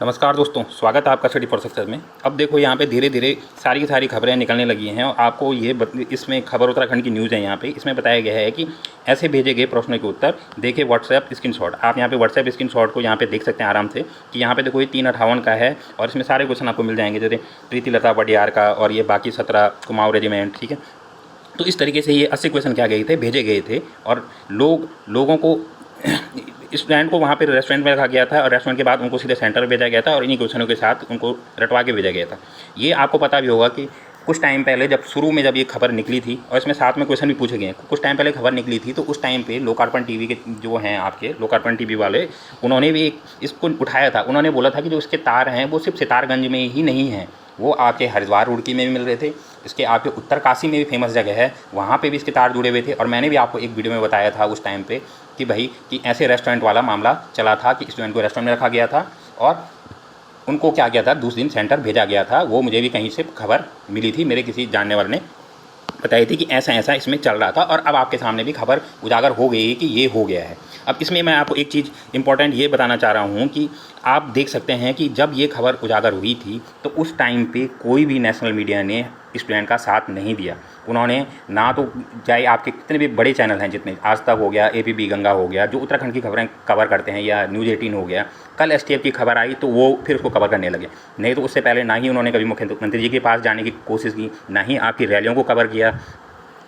नमस्कार दोस्तों, स्वागत है आपका स्टडी फॉर सक्सेस में। अब देखो यहाँ पे धीरे धीरे सारी की सारी खबरें निकलने लगी हैं और आपको इसमें खबर उत्तराखंड की न्यूज़ है। यहाँ पे इसमें बताया गया है कि ऐसे भेजे गए प्रश्नों के उत्तर देखिए व्हाट्सएप स्क्रीनशॉट। आप यहाँ पे व्हाट्सएप स्क्रीनशॉट को यहाँ पे देख सकते हैं आराम से कि यहाँ पे देखो ये 358 का है और इसमें सारे क्वेश्चन आपको मिल जाएंगे, जैसे प्रीति लता वडियार का और ये बाकी 17 कुमाऊं रेजिमेंट। ठीक है, तो इस तरीके से ये 80 क्वेश्चन क्या भेजे गए थे और लोगों को स्टूडेंट को वहाँ पे रेस्टोरेंट में रखा गया था और रेस्टोरेंट के बाद उनको सीधे सेंटर भेजा गया था और इन्हीं क्वेश्चनों के साथ उनको रटवा के भेजा गया था। ये आपको पता भी होगा कि कुछ टाइम पहले जब शुरू में जब ये खबर निकली थी और इसमें साथ में क्वेश्चन भी पूछे गए हैं, कुछ टाइम पहले खबर निकली थी तो उस टाइम पे लोकार्पण टीवी के जो हैं आपके लोकार्पण टीवी वाले, उन्होंने भी इसको उठाया था। उन्होंने बोला था कि जो इसके तार हैं वो सिर्फ सितारगंज में ही नहीं हैं, वो आपके हरिद्वार रुड़की में भी मिल रहे थे, इसके आपके उत्तरकाशी में भी फेमस जगह है वहाँ पे भी इसके तार जुड़े हुए थे। और मैंने भी आपको एक वीडियो में बताया था उस टाइम पे कि भाई कि ऐसे रेस्टोरेंट वाला मामला चला था कि स्टूडेंट को रेस्टोरेंट में रखा गया था और उनको क्या किया था, दूसरे दिन सेंटर भेजा गया था। वो मुझे भी कहीं से खबर मिली थी, मेरे किसी जानने वाले ने बताई थी कि ऐसा ऐसा इसमें चल रहा था और अब आपके सामने भी खबर उजागर हो गई कि ये हो गया है। अब इसमें मैं आपको एक चीज़ इंपॉर्टेंट ये बताना चाह रहा हूँ कि आप देख सकते हैं कि जब ये खबर उजागर हुई थी तो उस टाइम पे कोई भी नेशनल मीडिया ने स्टूडेंट का साथ नहीं दिया। उन्होंने ना तो, चाहे आपके कितने भी बड़े चैनल हैं, जितने आज तक हो गया, APB गंगा हो गया, जो उत्तराखंड की खबरें कवर करते हैं, या न्यूज़ 18 हो गया, कल STF की खबर आई तो वो फिर उसको कवर करने लगे। नहीं तो उससे पहले ना ही उन्होंने कभी मुख्यमंत्री जी के पास जाने की कोशिश की, ना ही आपकी रैलियों को कवर किया,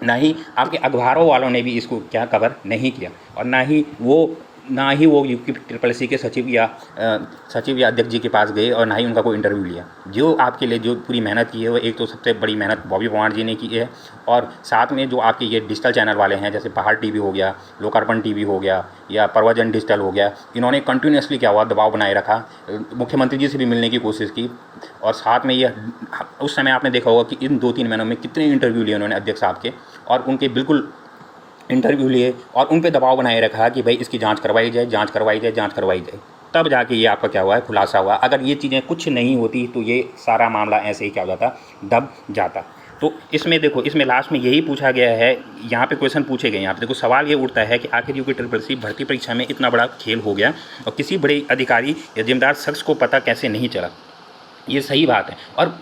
ना ही आपके अखबारों वालों ने भी इसको क्या कवर नहीं किया, और ना ही वो UP-SSS के सचिव या अध्यक्ष जी के पास गए और ना ही उनका कोई इंटरव्यू लिया। जो आपके लिए जो पूरी मेहनत की है वो एक तो सबसे बड़ी मेहनत बॉबी पवार जी ने की है, और साथ में जो आपके ये डिजिटल चैनल वाले हैं, जैसे पहाड़ TV हो गया, लोकार्पण TV हो गया, या प्रवचन डिजिटल हो गया, इन्होंने कंटिन्यूसली क्या हुआ, दबाव बनाए रखा, मुख्यमंत्री जी से भी मिलने की कोशिश की। और साथ में ये उस समय आपने देखा होगा कि इन 2-3 महीनों में कितने इंटरव्यू लिए उन्होंने अध्यक्ष साहब के, और उनके बिल्कुल इंटरव्यू लिए और उन पे दबाव बनाए रखा कि भाई इसकी जांच करवाई जाए, जांच करवाई जाए, जांच करवाई जाए। तब जाके ये आपका क्या हुआ है, खुलासा हुआ। अगर ये चीज़ें कुछ नहीं होती तो ये सारा मामला ऐसे ही क्या हो जाता, दब जाता। तो इसमें देखो, इसमें लास्ट में यही पूछा गया है, यहाँ पे क्वेश्चन पूछे गए। यहाँ पे देखो सवाल ये उठता है कि आखिर UP-SSS भर्ती परीक्षा में इतना बड़ा खेल हो गया और किसी बड़े अधिकारी या जिम्मेदार शख्स को पता कैसे नहीं चला। ये सही बात है। और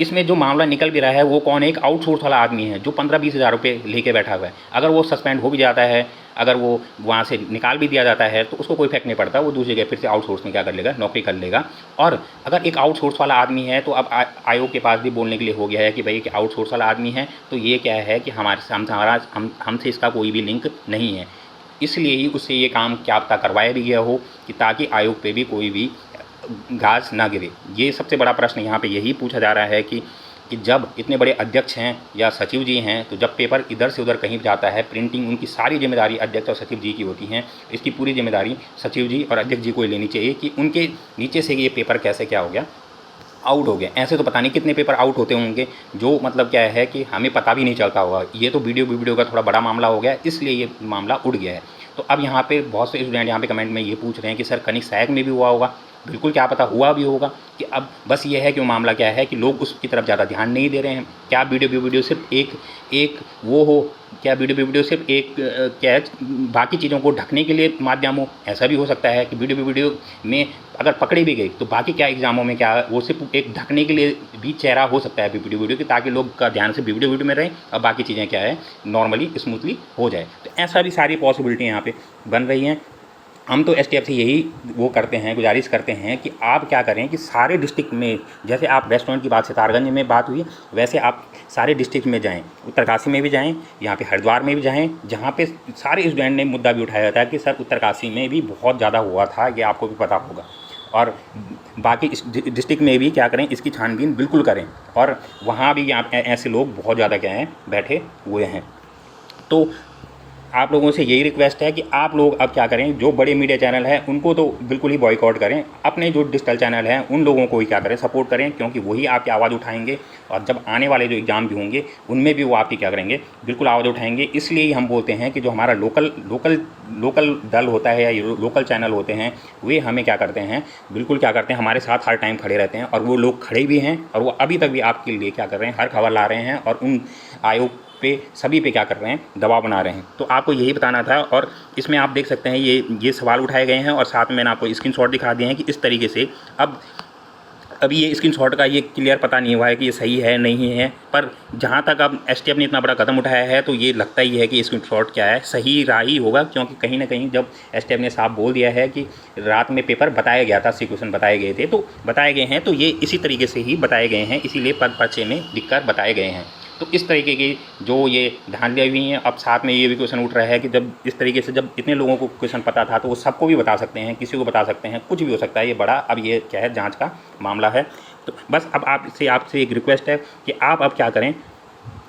इसमें जो मामला निकल भी रहा है वो कौन है, एक आउटसोर्स वाला आदमी है जो 15-20 हज़ार रुपये लेके बैठा हुआ है। अगर वो सस्पेंड हो भी जाता है, अगर वो वहाँ से निकाल भी दिया जाता है तो उसको कोई इफेक्ट नहीं पड़ता, वो दूसरी जगह फिर से आउटसोर्स में क्या कर लेगा, नौकरी कर लेगा। और अगर एक आउटसोर्स वाला आदमी है तो अब आयोग के पास भी बोलने के लिए हो गया है कि भाई कि आउटसोर्स वाला आदमी है तो ये क्या है कि हमसे इसका कोई भी लिंक नहीं है, इसलिए ही उससे ये काम क्या पता करवाया भी गया हो कि ताकि आयोग पे भी कोई भी घास ना गिरे। ये सबसे बड़ा प्रश्न यहाँ पे यही पूछा जा रहा है कि जब इतने बड़े अध्यक्ष हैं या सचिव जी हैं, तो जब पेपर इधर से उधर कहीं जाता है, प्रिंटिंग, उनकी सारी जिम्मेदारी अध्यक्ष और सचिव जी की होती हैं। इसकी पूरी जिम्मेदारी सचिव जी और अध्यक्ष जी को लेनी चाहिए कि उनके नीचे से ये पेपर कैसे क्या हो गया, आउट हो गया। ऐसे तो पता नहीं कितने पेपर आउट होते होंगे, जो मतलब क्या है कि हमें पता भी नहीं चलता होगा। ये तो वीडियो का थोड़ा बड़ा मामला हो गया, इसलिए ये मामला उठ गया है। तो अब यहाँ पे बहुत से स्टूडेंट यहाँ पे कमेंट में ये पूछ रहे हैं कि सर कनिक सहायक में भी हुआ होगा। बिल्कुल, क्या पता हुआ भी होगा कि अब बस ये है कि वो मामला क्या है कि लोग उसकी तरफ ज़्यादा ध्यान नहीं दे रहे हैं। क्या वीडियो सिर्फ एक वो हो, क्या वीडियो सिर्फ एक क्या है, बाकी चीज़ों को ढकने के लिए माध्यम हो? ऐसा भी हो सकता है कि वीडियो में अगर पकड़ी भी गई तो बाकी क्या एग्जामों में क्या वो सिर्फ एक ढकने के लिए भी चेहरा हो सकता है वीडियो की, ताकि लोग का ध्यान से वीडियो में रहे और बाकी चीज़ें क्या है नॉर्मली स्मूथली हो जाए। तो ऐसा भी सारी पॉसिबिलिटी यहाँ पे बन रही हैं। हम तो STF से यही वो करते हैं, गुजारिश करते हैं कि आप क्या करें कि सारे डिस्ट्रिक्ट में, जैसे आप रेस्टोरेंट की बात सितारगंज में बात हुई, वैसे आप सारे डिस्ट्रिक्ट में जाएं, उत्तरकाशी में भी जाएं, यहाँ पे हरिद्वार में भी जाएं, जहाँ पे सारे स्टूडेंट ने मुद्दा भी उठाया था कि सर उत्तरकाशी में भी बहुत ज़्यादा हुआ था, ये आपको भी पता होगा। और बाकी इस डिस्ट्रिक्ट में भी क्या करें, इसकी छानबीन बिल्कुल करें। और वहाँ भी यहाँ ऐसे लोग बहुत ज़्यादा क्या हैं, बैठे हुए हैं। तो आप लोगों से यही रिक्वेस्ट है कि आप लोग अब क्या करें, जो बड़े मीडिया चैनल हैं उनको तो बिल्कुल ही बॉयकॉट करें, अपने जो डिजिटल चैनल हैं उन लोगों को ही क्या करें, सपोर्ट करें, क्योंकि वही आपकी आवाज़ उठाएंगे। और जब आने वाले जो एग्ज़ाम भी होंगे उनमें भी वो आपकी क्या करेंगे, बिल्कुल आवाज़ उठाएंगे। इसलिए ही हम बोलते हैं कि जो हमारा लोकल दल होता है या लोकल चैनल होते हैं, वे हमें क्या करते हैं, बिल्कुल क्या करते हैं, हमारे साथ हर टाइम खड़े रहते हैं। और वो लोग खड़े भी हैं और वो अभी तक भी आपके लिए क्या कर रहे हैं, हर खबर ला रहे हैं और उन आयोग पे सभी पे क्या कर रहे हैं, दबाव बना रहे हैं। तो आपको यही बताना था। और इसमें आप देख सकते हैं ये सवाल उठाए गए हैं और साथ में मैंने आपको स्क्रीनशॉट दिखा दिए हैं कि इस तरीके से अभी ये स्क्रीनशॉट का ये क्लियर पता नहीं हुआ है कि ये सही है नहीं है, पर जहाँ तक अब एसटीएफ ने इतना बड़ा कदम उठाया है तो ये लगता ही है कि स्क्रीनशॉट क्या है, सही रहा ही होगा। क्योंकि कहीं ना कहीं जब एसटीएफ ने साफ बोल दिया है कि रात में पेपर बताया गया था, 80 क्वेश्चन बताए गए थे, तो बताए गए हैं तो ये इसी तरीके से ही बताए गए हैं, इसीलिए पर्चे में लिखकर बताए गए हैं। तो इस तरीके की जो ये धांधलियाँ हुई हैं। अब साथ में ये भी क्वेश्चन उठ रहा है कि जब इस तरीके से जब इतने लोगों को क्वेश्चन पता था तो वो सबको भी बता सकते हैं, किसी को बता सकते हैं, कुछ भी हो सकता है। ये बड़ा अब ये क्या है, जांच का मामला है। तो बस अब आपसे एक रिक्वेस्ट है कि आप अब क्या करें,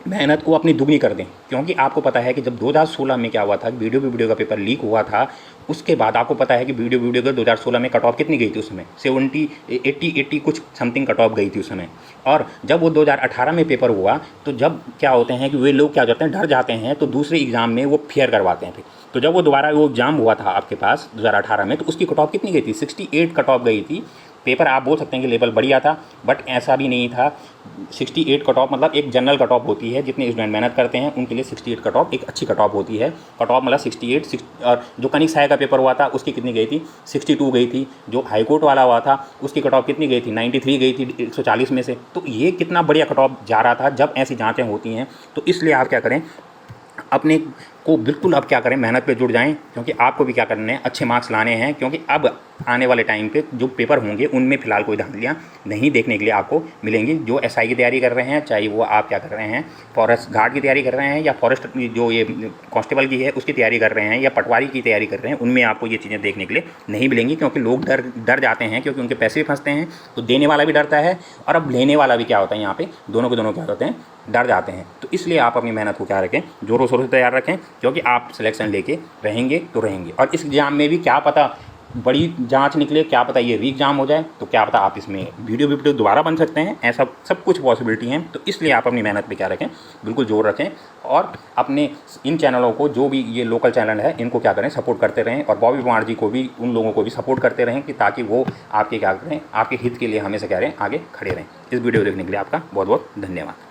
मेहनत को अपनी दुगनी कर दें। क्योंकि आपको पता है कि जब 2016 में क्या हुआ था, वीडियो का पेपर लीक हुआ था, उसके बाद आपको पता है कि वीडियो का 2016 में कट ऑफ कितनी गई थी उस समय, 80 कुछ समथिंग कट ऑफ गई थी उस समय। और जब वो 2018 में पेपर हुआ तो जब क्या होते हैं कि वे लोग क्या करते हैं, डर जाते हैं, तो दूसरे एग्ज़ाम में वो फेयर करवाते हैं फिर। तो जब वो दोबारा वो एग्ज़ाम हुआ था आपके पास 2018 में, तो उसकी कट ऑफ कितनी गई थी, 68 कट ऑफ गई थी। पेपर आप बोल सकते हैं कि लेवल बढ़िया था, बट ऐसा भी नहीं था। 68 कट ऑफ मतलब एक जनरल कट ऑफ होती है, जितने स्टूडेंट मेहनत करते हैं उनके लिए 68 कट ऑफ एक अच्छी कट ऑफ होती है। कट ऑफ मतलब 68 और जो कनिक साय का पेपर हुआ था उसकी कितनी गई थी, 62 गई थी। जो हाईकोर्ट वाला हुआ था उसकी कट ऑफ कितनी गई थी, 93 गई थी 140 में से। तो ये कितना बढ़िया कट ऑफ जा रहा था जब ऐसी जाँचें होती हैं। तो इसलिए आप क्या करें, अपने को बिल्कुल अब क्या करें, मेहनत पे जुट जाएं। क्योंकि आपको भी क्या करने हैं, अच्छे मार्क्स लाने हैं। क्योंकि अब आने वाले टाइम पे जो पेपर होंगे उनमें फ़िलहाल कोई धांधलियाँ नहीं देखने के लिए आपको मिलेंगी। जो एसआई की तैयारी कर रहे हैं, चाहे वो आप क्या कर रहे हैं, फॉरेस्ट गार्ड की तैयारी कर रहे हैं, या फॉरेस्ट जो ये कांस्टेबल की है उसकी तैयारी कर रहे हैं, या पटवारी की तैयारी कर रहे हैं, उनमें आपको ये चीज़ें देखने के लिए नहीं मिलेंगी। क्योंकि लोग डर जाते हैं, क्योंकि उनके पैसे भी फंसते हैं। तो देने वाला भी डरता है और अब लेने वाला भी क्या होता है, यहाँ पे दोनों के दोनों क्या होते हैं, डर जाते हैं। तो इसलिए आप अपनी मेहनत को क्या रखें, जोरों शोरों से तैयार रखें। क्योंकि आप सिलेक्शन लेके रहेंगे तो रहेंगे। और इस एग्ज़ाम में भी क्या पता बड़ी जांच निकले, क्या पता ये री एग्ज़ाम हो जाए, तो क्या पता आप इसमें वीडियो दोबारा बन सकते हैं। ऐसा सब कुछ पॉसिबिलिटी हैं। तो इसलिए आप अपनी मेहनत पे क्या रखें, बिल्कुल जोर रखें। और अपने इन चैनलों को, जो भी ये लोकल चैनल है, इनको क्या करें, सपोर्ट करते रहें। और बॉबी पवार जी को भी, उन लोगों को भी सपोर्ट करते रहें कि ताकि वो आपके क्या करें, आपके हित के लिए हमेशा क्या रहें, आगे खड़े रहें। इस वीडियो देखने के लिए आपका बहुत बहुत धन्यवाद।